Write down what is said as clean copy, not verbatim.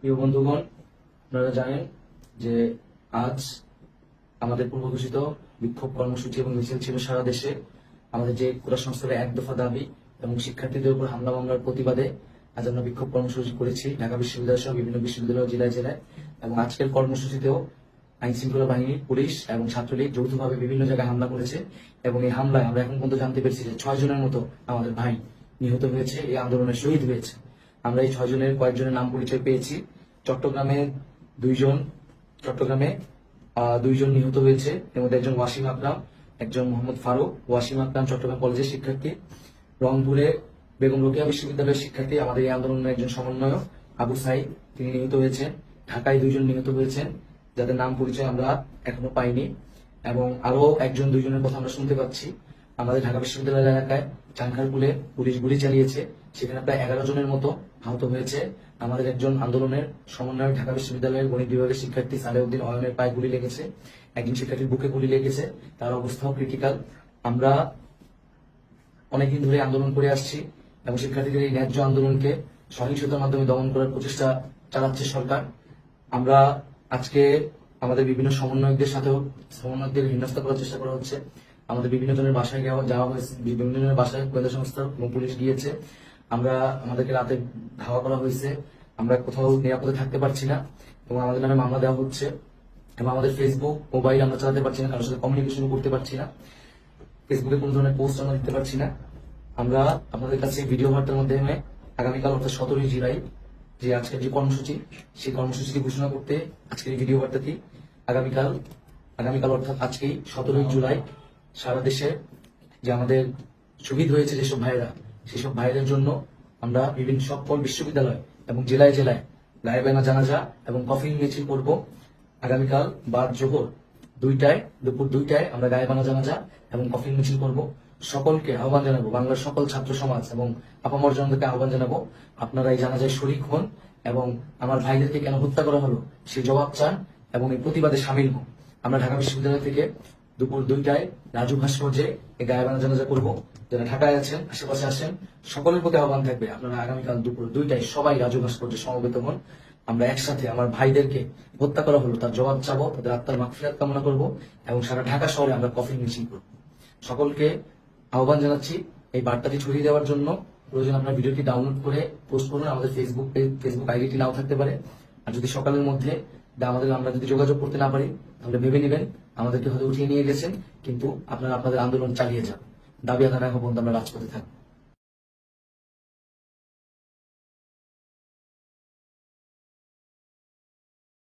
প্রিয় বন্ধুগণ, আপনারা জানেন যে আজ আমাদের পূর্ব ঘোষিত বিক্ষোভ কর্মসূচি এবং মিছিল ছিল সারা দেশে। আমাদের যে কোটা সংস্কারের এক দফা দাবি এবং শিক্ষার্থীদের উপর হামলা মামলার প্রতিবাদে আজ আমরা বিক্ষোভ কর্মসূচি করেছি ঢাকা বিশ্ববিদ্যালয় সহ বিভিন্ন বিশ্ববিদ্যালয় জেলায় জেলায়। এবং আজকের কর্মসূচিতেও আইন শৃঙ্খলা বাহিনী, পুলিশ এবং ছাত্রলীগ যৌথভাবে বিভিন্ন জায়গায় হামলা করেছে। এবং এই হামলায় আমরা এখন পর্যন্ত জানতে পেরেছি যে 6 জনের মতো আমাদের ভাই নিহত হয়েছে, এই আন্দোলনে শহীদ হয়েছে। আমরা এই 6 জনের কয়েকজনের নাম পরিচয় পেয়েছি। চট্টগ্রামে দুইজন নিহত হয়েছে, এর মধ্যে একজন ওয়াসিম আকরাম, একজন মোহাম্মদ ফারুক। ওয়াসিম আকরাম চট্টগ্রাম কলেজের শিক্ষার্থী। রংপুরে বেগম রোকেয়া বিশ্ববিদ্যালয়ের শিক্ষার্থী, আমাদের এই আন্দোলনের একজন সমন্বয়ক আবু সাইদ, তিনি নিহত হয়েছেন। ঢাকায় 2 জন নিহত হয়েছেন, যাদের নাম পরিচয় আমরা এখনো পাইনি। এবং আরো 1-2 জনের কথা আমরা শুনতে পাচ্ছি। আমাদের ঢাকা বিশ্ববিদ্যালয় এলাকায় চানখারপুলে পুলিশ গুলি চালিয়েছে, সেখানে প্রায় 11 জনের মতো আহত হয়েছে। আমাদের একজন আন্দোলনের সমন্বয়ক ঢাকা বিশ্ববিদ্যালয়ের গণিত বিভাগের শিক্ষার্থী সালেউদ্দিন অয়নের পায়ে গুলি লেগেছে, একজন শিক্ষার্থীর বুকে গুলি লেগেছে, তার অবস্থাও ক্রিটিক্যাল। আমরা অনেকদিন ধরে আন্দোলন করে আসছি এবং শিক্ষার্থীদের এই ন্যায্য আন্দোলনকে সহিংসতার মাধ্যমে দমন করার প্রচেষ্টা চালাচ্ছে সরকার। আমরা আজকে আমাদের বিভিন্ন সমন্বয়কদের হেনস্থা করার চেষ্টা করা হচ্ছে। আমাদের বিভিন্ন জনের বাসায় যাওয়া হয়েছে, বিভিন্ন জনের বাসায় গোয়েন্দা সংস্থা এবং পুলিশ গিয়েছে। আমাদেরকে রাতে ধাওয়া করা হয়েছে, আমরা কোথাও নিরাপদে থাকতে পারছি না এবং আমাদের নামে মামলা দেওয়া হচ্ছে। এবং আমাদের ফেসবুক, মোবাইল আমরা চালাতে পারছি না, কারোর সাথে কমিউনিকেশন করতে পারছি না, ফেসবুকে কোন ধরনের পোস্ট আমরা দিতে পারছি না। আমরা আপনাদের কাছে ভিডিও বার্তার মাধ্যমে আগামীকাল অর্থাৎ 17 জুলাই যে আজকের যে কর্মসূচি, সেই কর্মসূচিটি ঘোষণা করতে আজকের এই ভিডিও বার্তাটি আগামীকাল অর্থাৎ আজকেই 17 জুলাই সারা দেশে যে আমাদের শহীদ হয়েছে যেসব ভাইয়েরা, সেসব ভাইদের জন্য আমরা বিভিন্ন সকল বিশ্ববিদ্যালয় এবং জেলায় জেলায় গায়েবানা জানাজা এবং কফিন মিছিল করব। আগামীকাল বাদ জোহর দুপুর 2টায় আমরা গায়েবানা জানাজা এবং কফিন মিছিল করব। সকলকে আহ্বান জানাবো, বাংলার সকল ছাত্র সমাজ এবং আপামর জনতাকে আহ্বান জানাবো, আপনারা এই জানাজায় শরিক হন এবং আমার ভাইদেরকে কেন হত্যা করা হলো সেই জবাব চান এবং এই প্রতিবাদে সামিল হন। আমরা ঢাকা বিশ্ববিদ্যালয় থেকে দুপুর 2টায় রাজু ভাস্কর্যে এই গায়েবানা জানাজা করব। যারা ঢাকায় আছেন, আশেপাশে আসেন, সকলের প্রতি আহ্বান থাকবে আপনারা আগামীকাল দুপুর 2টায় সবাই রাজু ভাস্কর্যে সমবেত হন। আমরা একসাথে আমার ভাইদেরকে হত্যা করা হলো তার জবাব চাবো, তাদের আত্মার মাগফিরাত কামনা করব এবং সারা ঢাকা শহরে আমরা কফিন মিছিল করব। সকলকে আহ্বান জানাচ্ছি এই বার্তাটি ছড়িয়ে দেওয়ার জন্য। প্রয়োজন আপনার ভিডিওটি ডাউনলোড করে পোস্ট করুন। আমাদের ফেসবুক আইডিটি নাও থাকতে পারে, আর যদি সকালের মধ্যে আমরা যদি যোগাযোগ করতে না পারি তাহলে ভেবে নেবেন আমাদেরকে হয়তো উঠিয়ে নিয়ে গেছেন, কিন্তু আপনারা আপনাদের আন্দোলন চালিয়ে যান। দাবি আদায় না হওয়া পর্যন্ত আমরা রাজপথে থাকবো।